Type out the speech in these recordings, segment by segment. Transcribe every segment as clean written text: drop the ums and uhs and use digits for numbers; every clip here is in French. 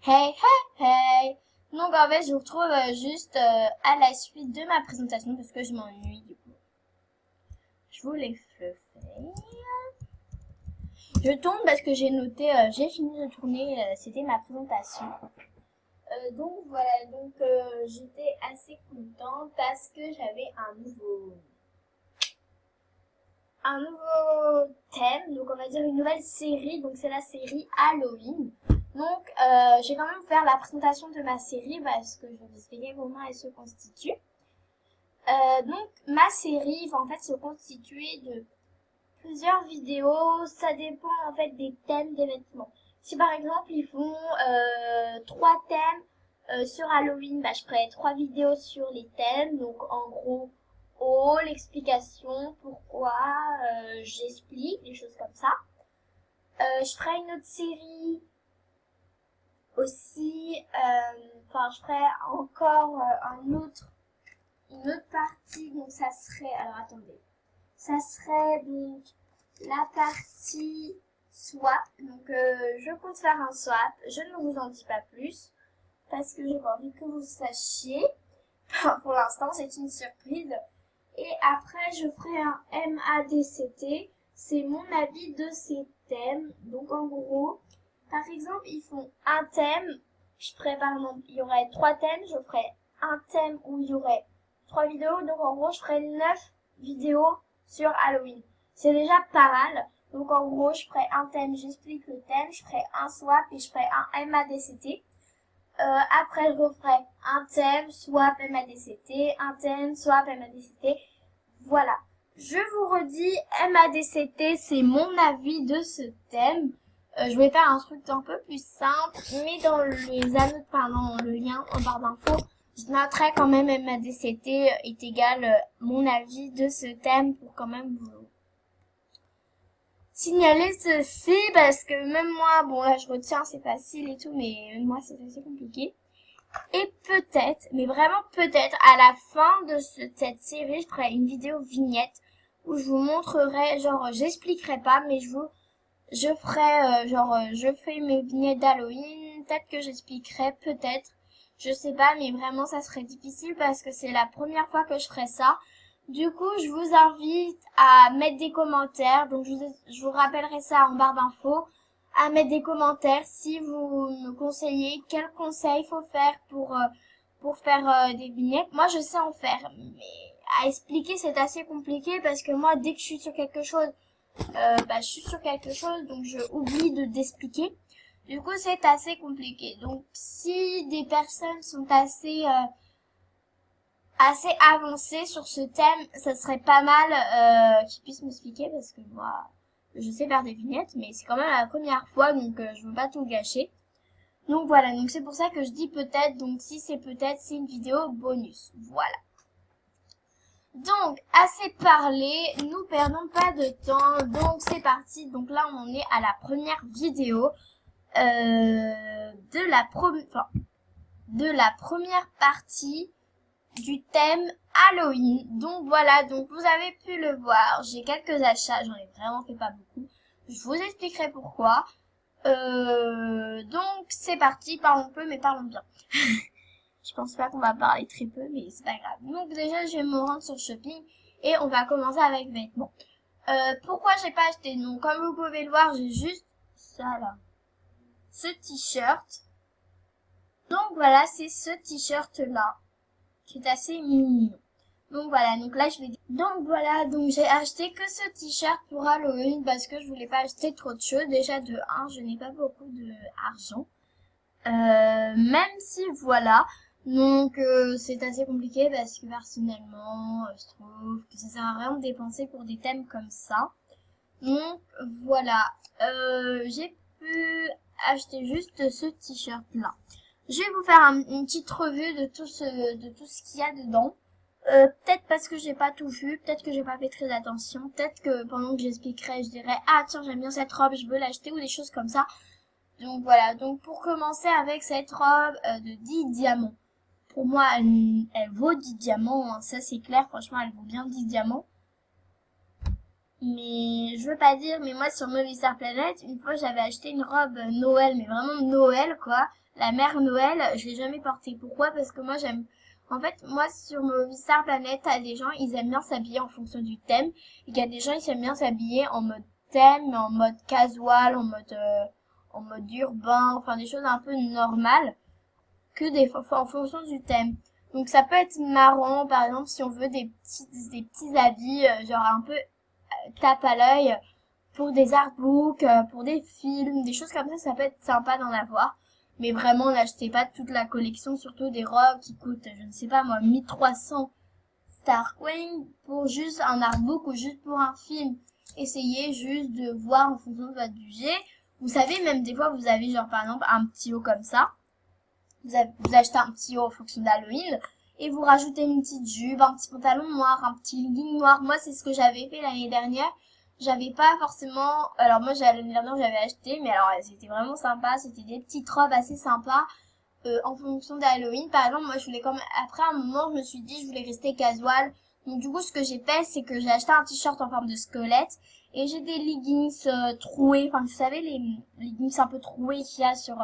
Hey, hey, hey! Donc en fait, je vous retrouve juste à la suite de ma présentation parce que je m'ennuie du coup. Je vous les fais. Je tourne parce que j'ai noté, j'ai fini de tourner, c'était ma présentation. Donc voilà, donc j'étais assez contente parce que j'avais un nouveau thème, donc on va dire une nouvelle série, donc c'est la série Halloween. Donc je vais quand même faire la présentation de ma série parce que je vais vous expliquer comment elle se constitue. Donc ma série va en fait se constituer de plusieurs vidéos, ça dépend en fait des thèmes des vêtements. Si par exemple ils font 3 thèmes sur Halloween, bah, je ferai 3 vidéos sur les thèmes, donc en gros l'explication, pourquoi, j'explique, des choses comme ça. Je ferai une autre série aussi, enfin je ferai encore une autre partie, donc ça serait, alors attendez, ça serait donc la partie swap, donc je compte faire un swap, je ne vous en dis pas plus, parce que j'ai pas envie que vous sachiez, pour l'instant c'est une surprise. Et après, je ferai un MADCT. C'est mon avis de ces thèmes. Donc, en gros, par exemple, ils font un thème. Je ferai, par exemple, il y aurait 3 thèmes. Je ferai un thème où il y aurait 3 vidéos. Donc, en gros, je ferai 9 vidéos sur Halloween. C'est déjà pas mal. Donc, en gros, je ferai un thème, j'explique le thème. Je ferai un swap et je ferai un MADCT. Après, je referai un thème, swap, MADCT, un thème, swap, MADCT. Voilà. Je vous redis, MADCT, c'est mon avis de ce thème. Je vais faire un truc un peu plus simple, mais dans les annotes, dans le lien en barre d'infos, je noterai quand même MADCT est égal mon avis de ce thème pour quand même vous signaler ceci parce que même moi, bon là je retiens, c'est facile et tout, mais moi c'est assez compliqué. Et peut-être, mais vraiment peut-être, à la fin de cette série, je ferai une vidéo vignette où je vous montrerai, genre j'expliquerai pas, mais je ferai, je fais mes vignettes d'Halloween, peut-être que j'expliquerai, peut-être, je sais pas, mais vraiment ça serait difficile parce que c'est la première fois que je ferai ça. Du coup, je vous invite à mettre des commentaires. Donc, je vous rappellerai ça en barre d'infos. À mettre des commentaires si vous me conseillez quel conseil faut faire pour faire des vignettes. Moi, je sais en faire, mais à expliquer, c'est assez compliqué parce que moi, dès que je suis sur quelque chose, je suis sur quelque chose, donc je oublie d'expliquer. Du coup, c'est assez compliqué. Donc, si des personnes sont assez avancé sur ce thème, ça serait pas mal qu'ils puissent m'expliquer parce que moi, je sais faire des vignettes, mais c'est quand même la première fois, donc je veux pas tout gâcher. Donc voilà, donc c'est pour ça que je dis peut-être, donc si c'est peut-être, c'est une vidéo bonus. Voilà. Donc, assez parlé, nous perdons pas de temps, donc c'est parti. Donc là, on est à la première vidéo de la première partie du thème Halloween. Donc voilà, donc vous avez pu le voir, j'ai quelques achats, j'en ai vraiment fait pas beaucoup. Je vous expliquerai pourquoi. Donc c'est parti, parlons peu mais parlons bien. Je pense pas qu'on va parler très peu, mais c'est pas grave. Donc déjà, je vais me rendre sur shopping et on va commencer avec vêtements. Pourquoi j'ai pas acheté? Donc comme vous pouvez le voir, j'ai juste ça là, ce t-shirt. Donc voilà, c'est ce t-shirt là qui est assez mignon. Donc voilà, donc là je vais... Donc voilà, donc j'ai acheté que ce t-shirt pour Halloween parce que je voulais pas acheter trop de choses. Déjà de 1, je n'ai pas beaucoup d'argent. Même si voilà, donc c'est assez compliqué parce que personnellement, je trouve que ça sert à rien de dépenser pour des thèmes comme ça. Donc voilà, j'ai pu acheter juste ce t-shirt là. Je vais vous faire une petite revue de tout ce qu'il y a dedans. Peut-être parce que j'ai pas tout vu, peut-être que j'ai pas fait très attention, peut-être que pendant que j'expliquerai, je dirais ah tiens j'aime bien cette robe, je veux l'acheter ou des choses comme ça. Donc voilà, donc pour commencer avec cette robe de 10 diamants. Pour moi, elle vaut 10 diamants, hein, ça c'est clair, franchement elle vaut bien 10 diamants. Mais je veux pas dire, mais moi sur Movie Star Planet, une fois j'avais acheté une robe Noël, mais vraiment Noël quoi. La mère Noël, je l'ai jamais portée. Pourquoi? Parce que moi j'aime... En fait, moi sur Movie Star Planet, t'as des gens, ils aiment bien s'habiller en fonction du thème. Il y a des gens, ils aiment bien s'habiller en mode thème, en mode casual, en mode urbain, enfin des choses un peu normales que en fonction du thème. Donc ça peut être marrant, par exemple, si on veut des petits habits, genre un peu tape à l'œil pour des artbooks, pour des films, des choses comme ça peut être sympa d'en avoir. Mais vraiment, n'achetez pas toute la collection, surtout des robes qui coûtent, je ne sais pas moi, 1300 Starcoin pour juste un artbook ou juste pour un film. Essayez juste de voir en fonction de votre budget. Vous savez, même des fois, vous avez genre par exemple un petit haut comme ça. Vous achetez un petit haut en fonction d'Halloween et vous rajoutez une petite jupe, un petit pantalon noir, un petit legging noir. Moi, c'est ce que j'avais fait l'année dernière. J'avais pas forcément... Alors moi, l'année dernière, j'avais acheté, mais alors c'était vraiment sympa. C'était des petites robes assez sympas en fonction d'Halloween. Par exemple, moi, je voulais quand même... Après un moment, je me suis dit, je voulais rester casual. Donc du coup, ce que j'ai fait, c'est que j'ai acheté un t-shirt en forme de squelette et j'ai des leggings troués. Enfin, vous savez, les leggings un peu troués qu'il y a sur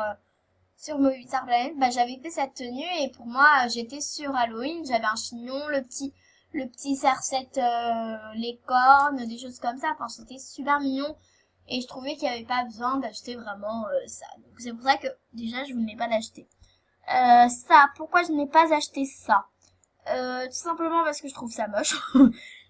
Movie Star Planet, bah, j'avais fait cette tenue et pour moi, j'étais sur Halloween, j'avais un chignon, le petit serre-tête, les cornes, des choses comme ça. Enfin, c'était super mignon et je trouvais qu'il n'y avait pas besoin d'acheter vraiment ça. Donc c'est pour ça que déjà, je voulais pas l'acheter. Ça, pourquoi je n'ai pas acheté ça? Tout simplement parce que je trouve ça moche.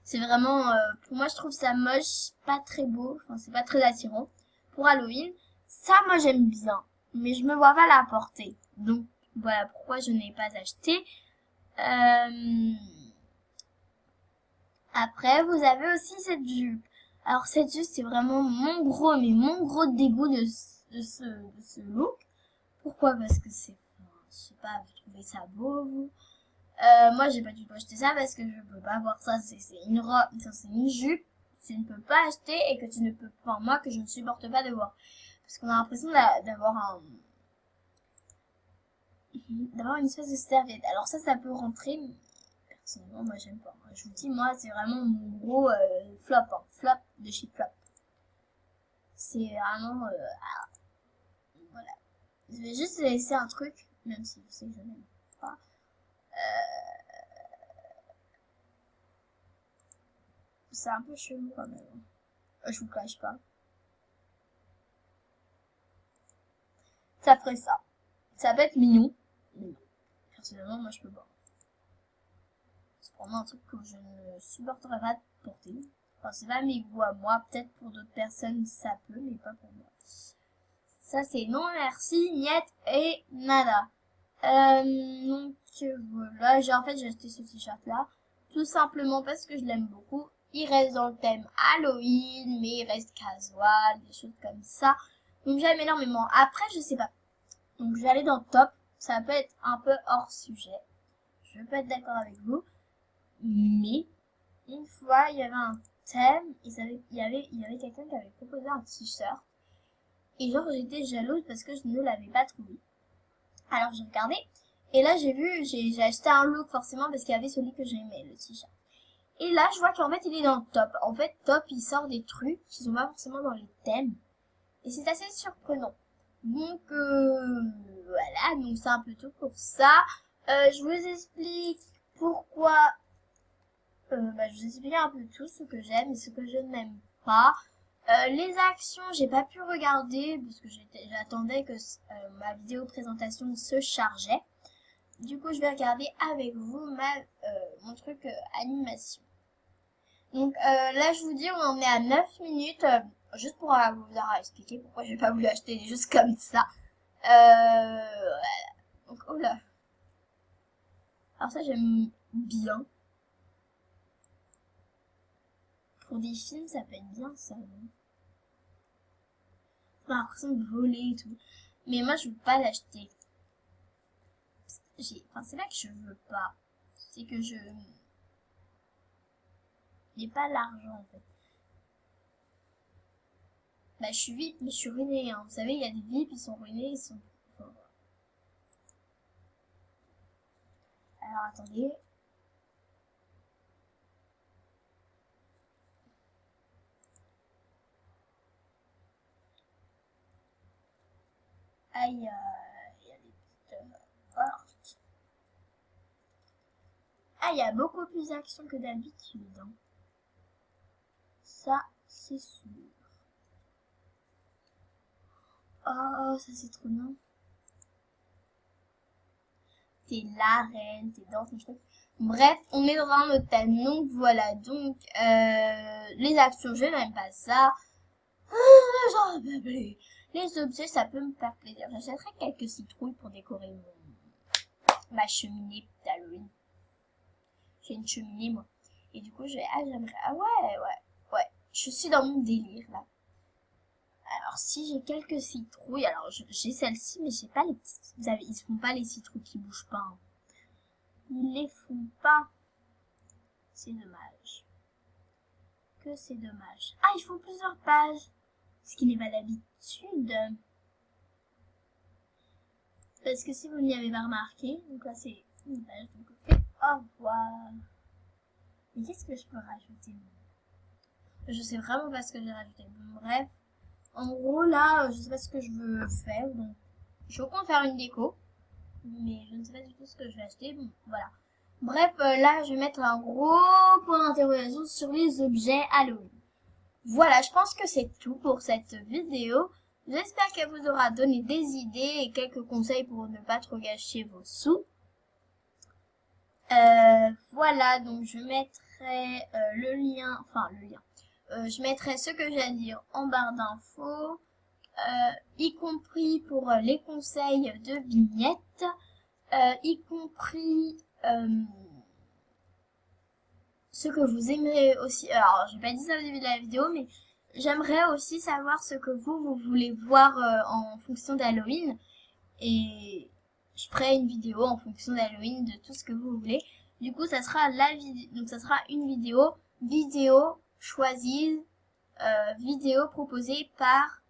C'est vraiment, pour moi, je trouve ça moche, pas très beau, enfin, c'est pas très attirant. Pour Halloween, ça, moi, j'aime bien, mais je me vois pas la porter. Donc, voilà pourquoi je n'ai pas acheté. Euh, Après, vous avez aussi cette jupe. Alors, cette jupe, c'est vraiment mais mon gros dégoût de ce look. Pourquoi? Parce que c'est, je sais pas, vous trouvez ça beau, vous? Moi, j'ai pas du tout acheté ça parce que je peux pas avoir ça. C'est une robe, c'est une jupe que tu ne peux pas acheter et que tu ne peux pas, moi, que je ne supporte pas de voir. Parce qu'on a l'impression d'avoir une espèce de serviette. Alors ça peut rentrer, mais personnellement, moi, j'aime pas. Je vous dis, moi, c'est vraiment mon gros flop, hein. Flop de chez Flop. C'est vraiment, voilà. Je vais juste laisser un truc, même si je sais que je n'aime pas. C'est un peu chelou quand même. Je vous cache pas. Ça ferait ça. Ça peut être mignon, mais non. Personnellement, moi, je peux pas. C'est vraiment un truc que je ne supporterais pas de porter. Enfin, c'est pas mes goûts à moi. Peut-être pour d'autres personnes, ça peut, mais pas pour moi. Ça, c'est non merci, niet et nada. Donc, voilà. En fait, j'ai acheté ce t-shirt-là. Tout simplement parce que je l'aime beaucoup. Il reste dans le thème Halloween, mais il reste casual, des choses comme ça. Donc, j'aime énormément. Après, je sais pas. Donc, je vais aller dans le top. Ça peut être un peu hors sujet. Je peux être d'accord avec vous. Mais, une fois, il y avait un thème. Il y avait quelqu'un qui avait proposé un t-shirt. Et genre, j'étais jalouse parce que je ne l'avais pas trouvé. Alors, j'ai regardé. Et là, j'ai acheté un look forcément parce qu'il y avait celui que j'aimais, le t-shirt. Et là, je vois qu'en fait, il est dans le top. En fait, top, il sort des trucs qui sont pas forcément dans les thèmes. Et c'est assez surprenant. Donc, voilà. Donc, c'est un peu tout pour ça. Je vous explique pourquoi... je vous explique un peu tout ce que j'aime et ce que je n'aime pas. Les actions, j'ai pas pu regarder parce que j'attendais que ma vidéo présentation se chargeait. Du coup, je vais regarder avec vous mon truc animation. Donc là, je vous dis, on en est à 9 minutes. Juste pour vous expliquer pourquoi j'ai pas voulu acheter des choses comme ça. Voilà. Donc, oh là. Alors ça, j'aime bien. Pour des films, ça peut être bien, ça. On a l'impression de voler et tout. Mais moi, je veux pas l'acheter. Enfin, c'est pas que je veux pas. C'est que je n'ai pas l'argent, en fait. Bah, je suis VIP, mais je suis ruinée, hein. Vous savez, il y a des VIP, ils sont ruinés, ils sont... Enfin, voilà. Alors, attendez. Aïe, il y a des petites portes. Ah, il y a beaucoup plus d'action que d'habitude. Hein. Ça, c'est sûr. Oh, ça c'est trop bien. T'es la reine, t'es dans ton truc. Bref, on est dans un autre thème. Donc voilà, donc les actions, je n'aime pas ça. Les objets, ça peut me faire plaisir. J'achèterai quelques citrouilles pour décorer ma cheminée d'Halloween. J'ai une cheminée, moi. Et du coup, j'aimerais... Ah ouais. Je suis dans mon délire, là. Alors, si j'ai quelques citrouilles... Alors, j'ai celle-ci, mais j'ai pas les petites... Ils se font pas les citrouilles qui bougent pas. Hein. Ils les font pas. C'est dommage. Que c'est dommage. Ah, ils font plusieurs pages. Ce qui n'est pas d'habitude. Parce que si vous n'y avez pas remarqué, donc là c'est une page, donc on fait au revoir. Mais qu'est-ce que je peux rajouter? Je sais vraiment pas ce que j'ai rajouté. Bon, bref, en gros là, je sais pas ce que je veux faire, donc je compte faire une déco, mais je ne sais pas du tout ce que je vais acheter. Bon, voilà. Bref, là je vais mettre un gros point d'interrogation sur les objets Halloween. Voilà, je pense que c'est tout pour cette vidéo. J'espère qu'elle vous aura donné des idées et quelques conseils pour ne pas trop gâcher vos sous. Voilà, donc je mettrai le lien, je mettrai ce que j'ai à dire en barre d'infos, y compris pour les conseils de vignettes, y compris ce que vous aimerez aussi. Alors, j'ai pas dit ça au début de la vidéo, mais j'aimerais aussi savoir ce que vous voulez voir en fonction d'Halloween. Et je ferai une vidéo en fonction d'Halloween de tout ce que vous voulez. Du coup, ça sera donc ça sera une vidéo choisie, vidéo proposée par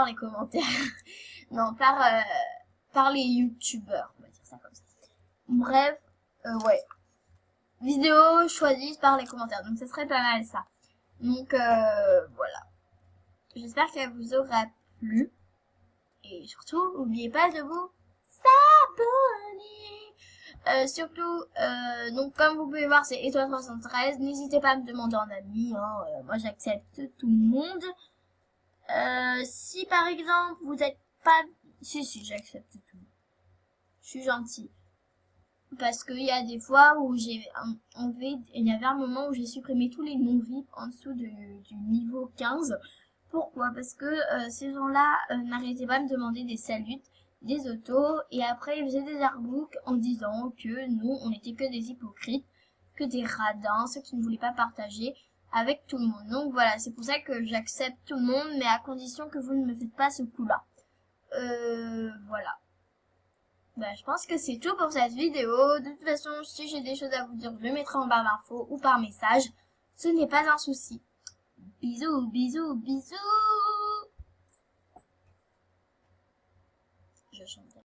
les commentaires. Non, par les youtubeurs, on va dire ça comme ça. Bref, ouais. Vidéo choisie par les commentaires. Donc ça serait pas mal ça. Donc voilà. J'espère qu'elle vous aura plu. Et surtout, n'oubliez pas de vous s'abonner. Surtout, donc comme vous pouvez voir, c'est étoile 313. N'hésitez pas à me demander en ami. Hein, moi, j'accepte tout le monde. Si par exemple, vous n'êtes pas... Si, j'accepte tout le monde. Je suis gentille. Parce qu'il y a des fois où j'ai enlevé... Il y avait un moment où j'ai supprimé tous les non-VIP en dessous du niveau 15. Pourquoi? Parce que ces gens-là n'arrêtaient pas de me demander des saluts, des autos, et après ils faisaient des artbooks en disant que nous, on n'était que des hypocrites, que des radins, ceux qui ne voulaient pas partager avec tout le monde. Donc voilà, c'est pour ça que j'accepte tout le monde, mais à condition que vous ne me faites pas ce coup-là. Voilà. Ben, je pense que c'est tout pour cette vidéo. De toute façon, si j'ai des choses à vous dire, je le mettrai en barre d'infos ou par message. Ce n'est pas un souci. Bisous, bisous, bisous. Je chante.